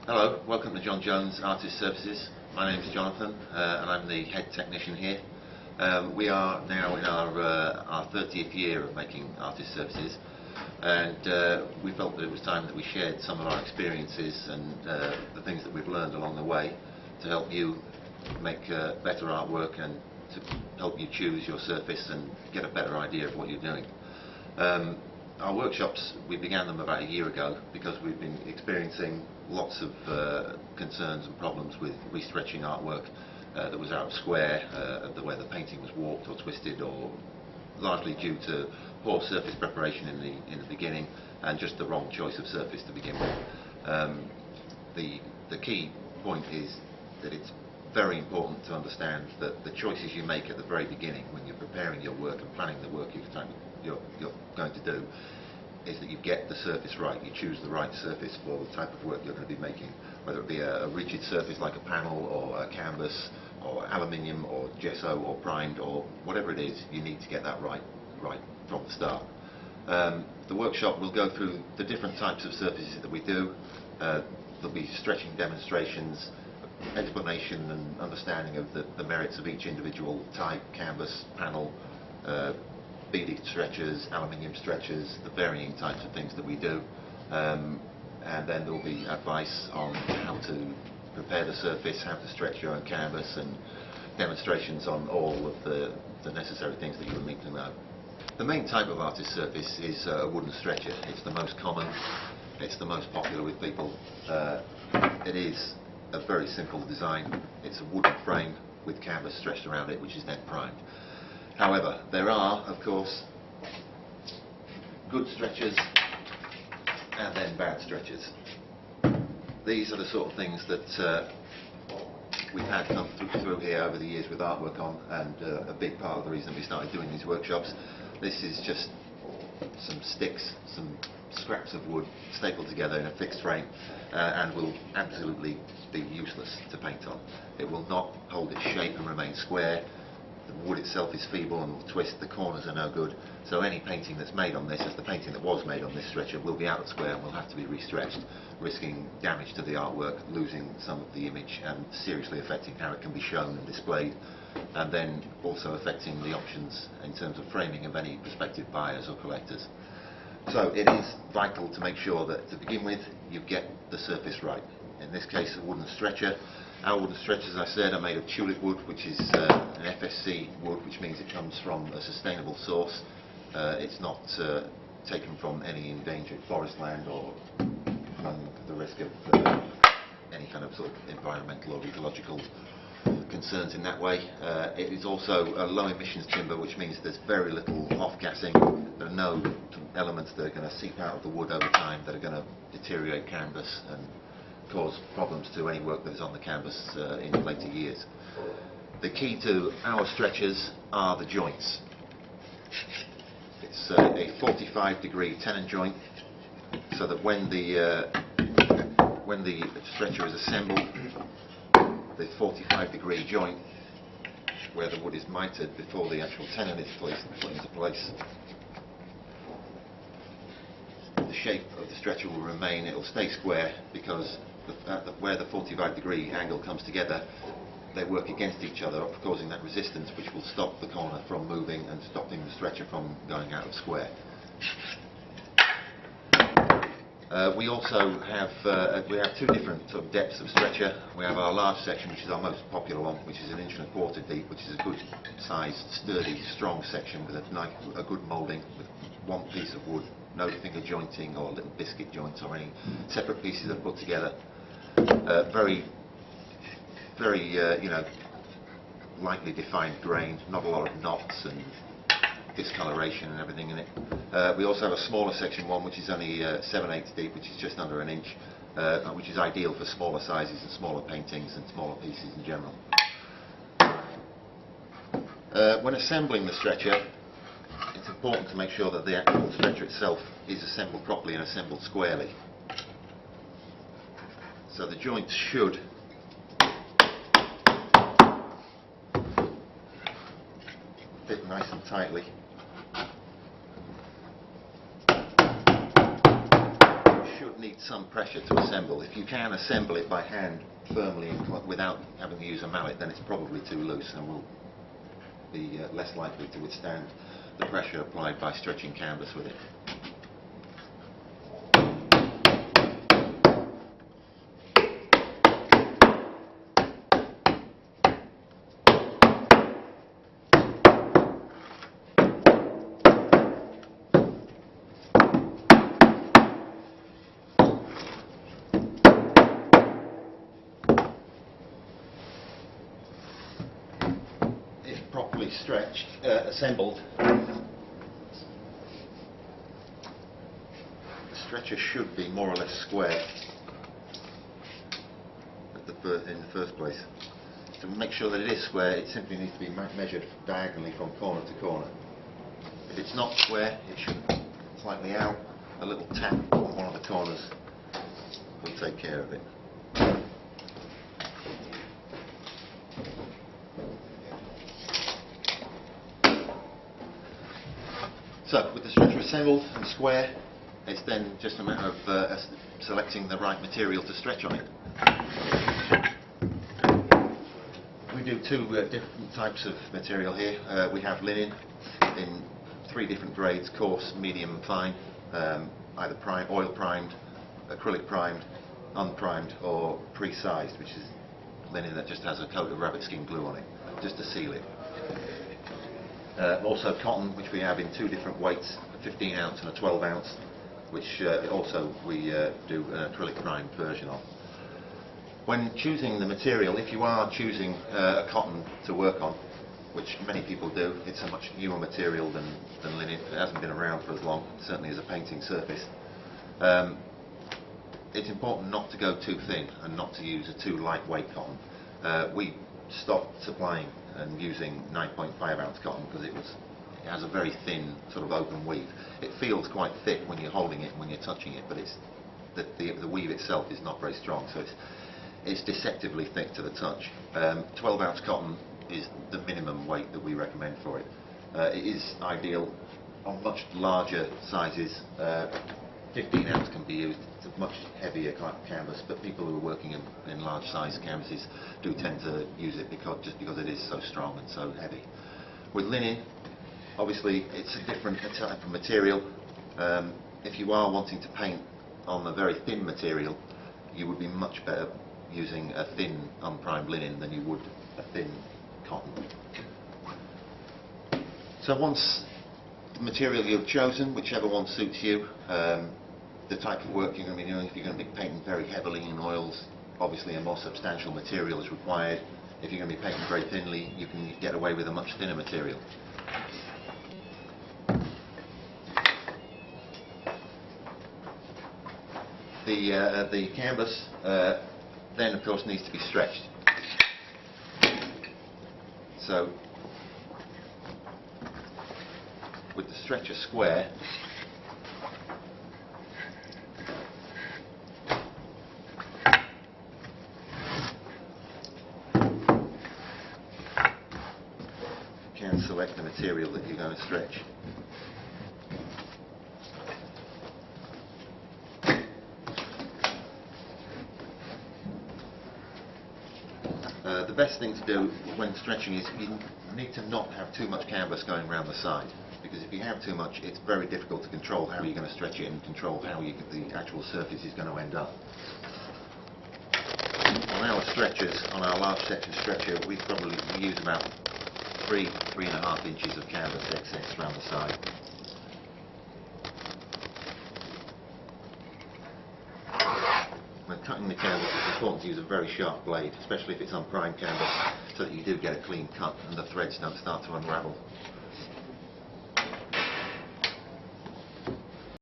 Hello, welcome to John Jones Artist Services. My name is Jonathan and I'm the head technician here. We are now in our 30th year of making artist services, and we felt that it was time that we shared some of our experiences and the things that we've learned along the way to help you make better artwork and to help you choose your surface and get a better idea of what you're doing. Our workshops, we began them about a year ago because we've been experiencing lots of concerns and problems with restretching artwork that was out of square, where the painting was warped or twisted, or largely due to poor surface preparation in the beginning and just the wrong choice of surface to begin with. The key point is that it's very important to understand that the choices you make at the very beginning when you're preparing your work and planning the work you're going to do is that you get the surface right. You choose the right surface for the type of work you're going to be making, whether it be a rigid surface like a panel or a canvas or aluminium or gesso or primed or whatever it is. You need to get that right from the start. The workshop will go through the different types of surfaces that we do. There'll be stretching demonstrations, explanation and understanding of the merits of each individual type: canvas, panel, beaded stretchers, aluminium stretchers, the varying types of things that we do, and then there will be advice on how to prepare the surface, how to stretch your own canvas, and demonstrations on all of the necessary things that you will need to know. The main type of artist surface is a wooden stretcher. It's the most common, it's the most popular with people. It is a very simple design. It's a wooden frame with canvas stretched around it, which is then primed. However, there are, of course, good stretchers and then bad stretchers. These are the sort of things that we've had come through here over the years with artwork on, and a big part of the reason we started doing these workshops. This is just some sticks, some scraps of wood stapled together in a fixed frame, and will absolutely be useless to paint on. It will not hold its shape and remain square. The wood itself is feeble and will twist. The corners are no good. So any painting that's made on this, as the painting that was made on this stretcher, will be out of square and will have to be restretched, risking damage to the artwork, losing some of the image, and seriously affecting how it can be shown and displayed, and then also affecting the options in terms of framing of any prospective buyers or collectors. So it is vital to make sure that to begin with you get the surface right. In this case, a wooden stretcher. Our wooden stretchers, as I said, are made of tulip wood, which is an FSC wood, which means it comes from a sustainable source. It's not taken from any endangered forest land or run the risk of any kind of sort of environmental or ecological concerns in that way. It is also a low emissions timber, which means there's very little off-gassing. There are no elements that are going to seep out of the wood over time that are going to deteriorate canvas and cause problems to any work that is on the canvas in later years. The key to our stretchers are the joints. It's a 45-degree tenon joint, so that when the stretcher is assembled, the 45-degree joint where the wood is mitered before the actual tenon is put into place, the shape of the stretcher will remain. It will stay square because where the 45-degree angle comes together, they work against each other, causing that resistance which will stop the corner from moving and stopping the stretcher from going out of square. We also have two different sort of depths of stretcher. We have our large section, which is our most popular one, which is 1.25 inches deep, which is a good sized, sturdy, strong section with a good moulding, with one piece of wood, no finger jointing or little biscuit joints or any separate pieces that are put together. Very lightly defined grain, not a lot of knots and discoloration and everything in it. We also have a smaller section one, which is only 7/8 deep, which is just under an inch, which is ideal for smaller sizes and smaller paintings and smaller pieces in general. When assembling the stretcher, it's important to make sure that the actual stretcher itself is assembled properly and assembled squarely. So the joints should fit nice and tightly. Should need some pressure to assemble. If you can assemble it by hand firmly and without having to use a mallet, then it's probably too loose and will be less likely to withstand the pressure applied by stretching canvas with it. Properly stretched, assembled, the stretcher should be more or less square in the first place. To make sure that it is square, it simply needs to be measured diagonally from corner to corner. If it's not square, it should slightly out. A little tap on one of the corners will take care of it. So, with the stretcher assembled and square, it's then just a matter of selecting the right material to stretch on it. We do two different types of material here. We have linen in 3 different grades: coarse, medium and fine, either oil primed, acrylic primed, unprimed or pre-sized, which is linen that just has a coat of rabbit skin glue on it, just to seal it. Also cotton, which we have in 2 different weights, a 15 ounce and a 12 ounce, which also we do an acrylic primed version of. When choosing the material, if you are choosing a cotton to work on, which many people do, it's a much newer material than linen. It hasn't been around for as long, certainly as a painting surface. It's important not to go too thin and not to use a too lightweight cotton. We stopped supplying and using 9.5 ounce cotton because it has a very thin sort of open weave. It feels quite thick when you're holding it and when you're touching it, but the weave itself is not very strong, so it's deceptively thick to the touch. 12 ounce cotton is the minimum weight that we recommend for it. It is ideal on much larger sizes. 15 ounce can be used. It's a much heavier canvas, but people who are working in large size canvases do tend to use it just because it is so strong and so heavy. With linen, obviously it's a different type of material. If you are wanting to paint on a very thin material, you would be much better using a thin unprimed linen than you would a thin cotton. So once the material you've chosen, whichever one suits you, the type of work you're going to be doing, if you're going to be painting very heavily in oils, obviously a more substantial material is required. If you're going to be painting very thinly, you can get away with a much thinner material. The canvas then of course needs to be stretched. So with the stretcher square, you can select the material that you're going to stretch. The best thing to do when stretching is you need to not have too much canvas going around the side, because if you have too much, it's very difficult to control how you're going to stretch it and control how the actual surface is going to end up. On our stretchers, on our large section stretcher, we use about 3.5 inches of canvas excess around the side. When cutting the canvas, it's important to use a very sharp blade, especially if it's unprimed canvas, so that you do get a clean cut and the threads don't start to unravel.